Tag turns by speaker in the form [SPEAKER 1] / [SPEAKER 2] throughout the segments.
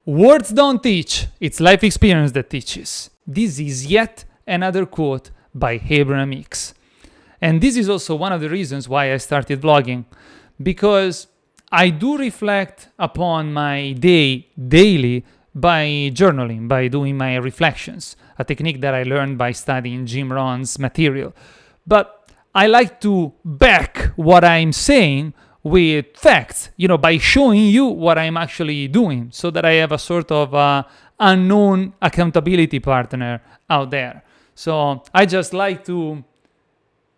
[SPEAKER 1] Words don't teach, it's life experience that teaches. This is yet another quote by Abraham Hicks. And this is also one of the reasons why I started vlogging, because I do reflect upon my day daily by journaling, by doing my reflections, a technique that I learned by studying Jim Rohn's material. But I like to back what I'm saying with facts, by showing you what I'm actually doing, so that I have a sort of unknown accountability partner out there. So I just like to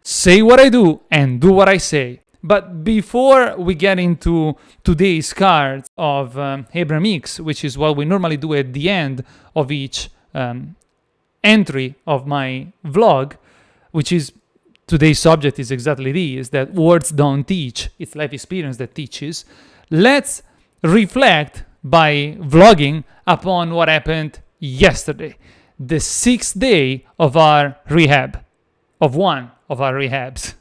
[SPEAKER 1] say what I do and do what I say. But before we get into today's card of Abraham Hicks, which is what we normally do at the end of each entry of my vlog, which is today's subject is exactly this, that words don't teach, it's life experience that teaches. Let's reflect by vlogging upon what happened yesterday, the 6th day of our rehab, of one of our rehabs.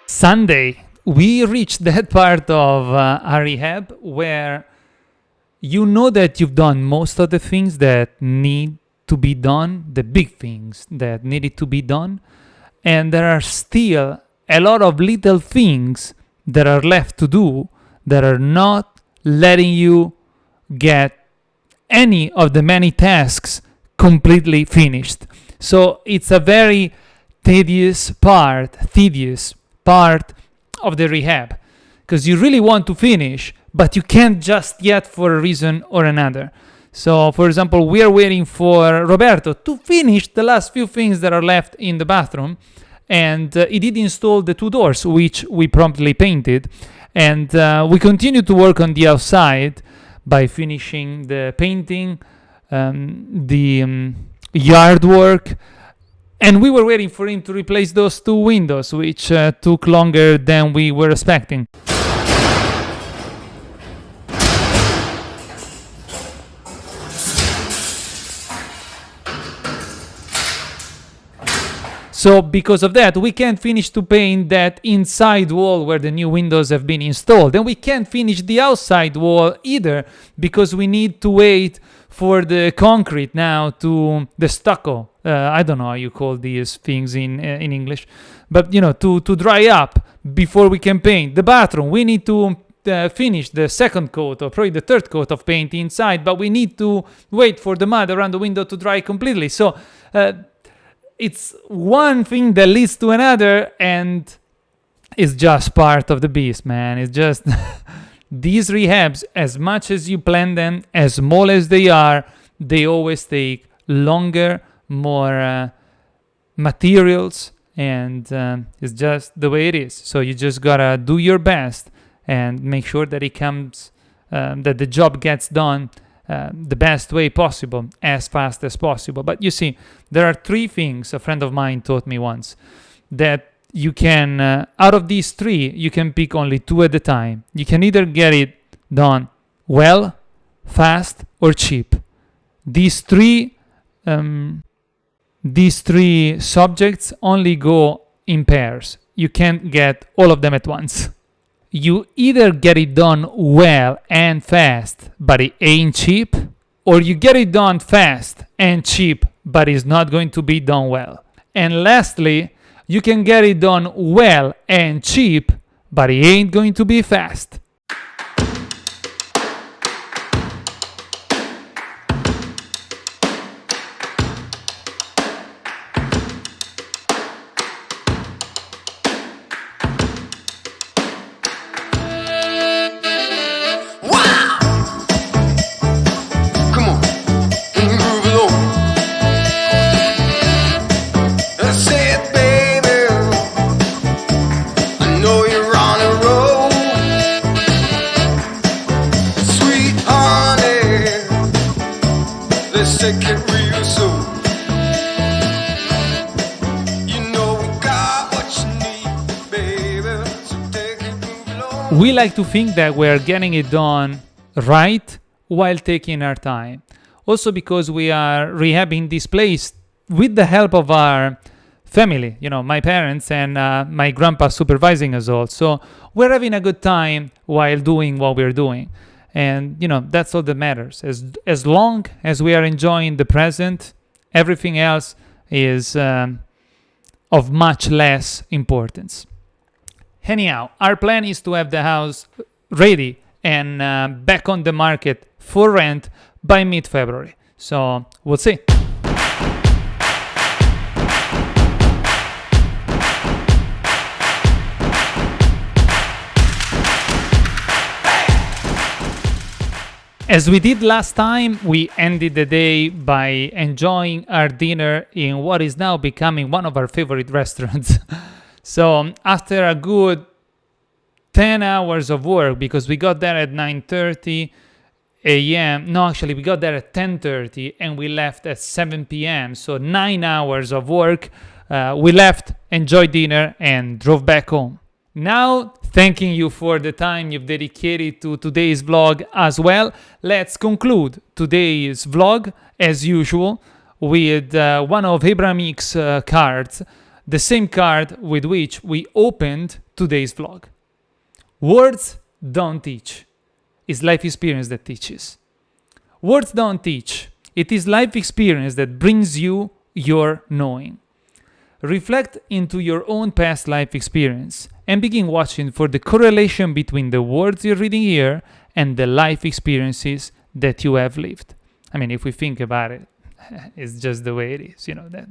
[SPEAKER 1] Sunday, we reached that part of our rehab where you know that you've done most of the things that need to be done, the big things that needed to be done, and there are still a lot of little things that are left to do that are not letting you get any of the many tasks completely finished. So it's a very tedious part of the rehab, because you really want to finish, but you can't just yet for a reason or another. So, for example, we are waiting for Roberto to finish the last few things that are left in the bathroom, and he did install the 2 doors, which we promptly painted, and we continue to work on the outside by finishing the painting, the yard work. And we were waiting for him to replace those 2 windows, which took longer than we were expecting. So because of that, we can't finish to paint that inside wall where the new windows have been installed. And we can't finish the outside wall either, because we need to wait for the concrete now to the stucco. I don't know how you call these things in English, but to dry up before we can paint. The bathroom, we need to finish the 2nd coat or probably the 3rd coat of paint inside, but we need to wait for the mud around the window to dry completely. So it's one thing that leads to another, and it's just part of the beast, man. It's just these rehabs, as much as you plan them, as small as they are, they always take longer, more materials, and it's just the way it is. So you just gotta do your best and make sure that it comes, that the job gets done the best way possible, as fast as possible. But you see, there are 3 things a friend of mine taught me once, that you can, out of these 3, you can pick only 2 at a time. You can either get it done well, fast, or cheap. These three subjects only go in pairs. You can't get all of them at once. You either get it done well and fast, but it ain't cheap, or you get it done fast and cheap, but it's not going to be done well. And lastly, you can get it done well and cheap, but it ain't going to be fast. We like to think that we're getting it done right while taking our time. Also because we are rehabbing this place with the help of our family, my parents and my grandpa supervising us all. So we're having a good time while doing what we're doing. And, that's all that matters. As long as we are enjoying the present, everything else is of much less importance. Anyhow, our plan is to have the house ready and back on the market for rent by mid-February. So we'll see. As we did last time, we ended the day by enjoying our dinner in what is now becoming one of our favorite restaurants. So after a good 10 hours of work, because we got there at 9:30 a.m. No, actually, we got there at 10:30 and we left at 7 p.m. So 9 hours of work. We left, enjoyed dinner, and drove back home. Now, thanking you for the time you've dedicated to today's vlog as well, let's conclude today's vlog, as usual, with one of Abraham Hicks' cards, the same card with which we opened today's vlog. Words don't teach. It's life experience that teaches. Words don't teach. It is life experience that brings you your knowing. Reflect into your own past life experience and begin watching for the correlation between the words you're reading here and the life experiences that you have lived. I mean, if we think about it, it's just the way it is, that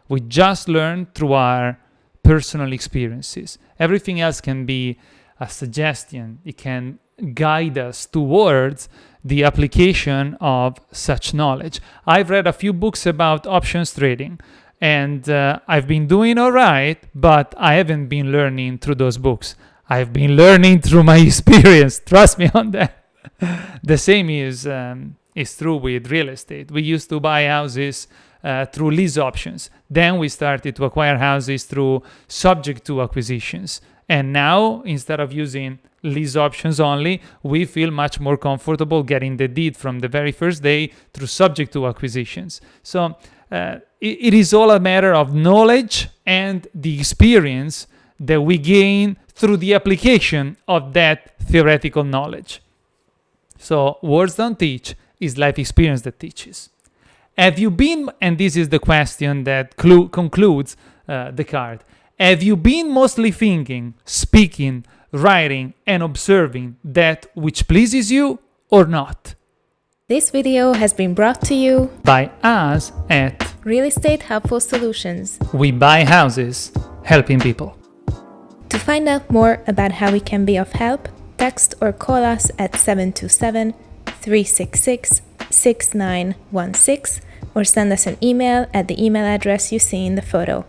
[SPEAKER 1] we just learn through our personal experiences. Everything else can be a suggestion. It can guide us towards the application of such knowledge. I've read a few books about options trading, and I've been doing all right, but I haven't been learning through those books. I've been learning through my experience. Trust me on that. The same is true with real estate. We used to buy houses through lease options. Then we started to acquire houses through subject to acquisitions. And now, instead of using lease options only, we feel much more comfortable getting the deed from the very first day through subject to acquisitions. So it is all a matter of knowledge and the experience that we gain through the application of that theoretical knowledge. So words don't teach, it's life experience that teaches. Have you been, and this is the question that concludes the card, have you been mostly thinking, speaking, writing, and observing that which pleases you or not?
[SPEAKER 2] This video has been brought to you
[SPEAKER 1] by us at
[SPEAKER 2] Real Estate Helpful Solutions.
[SPEAKER 1] We buy houses, helping people.
[SPEAKER 2] To find out more about how we can be of help, text or call us at 727-366-6916 or send us an email at the email address you see in the photo.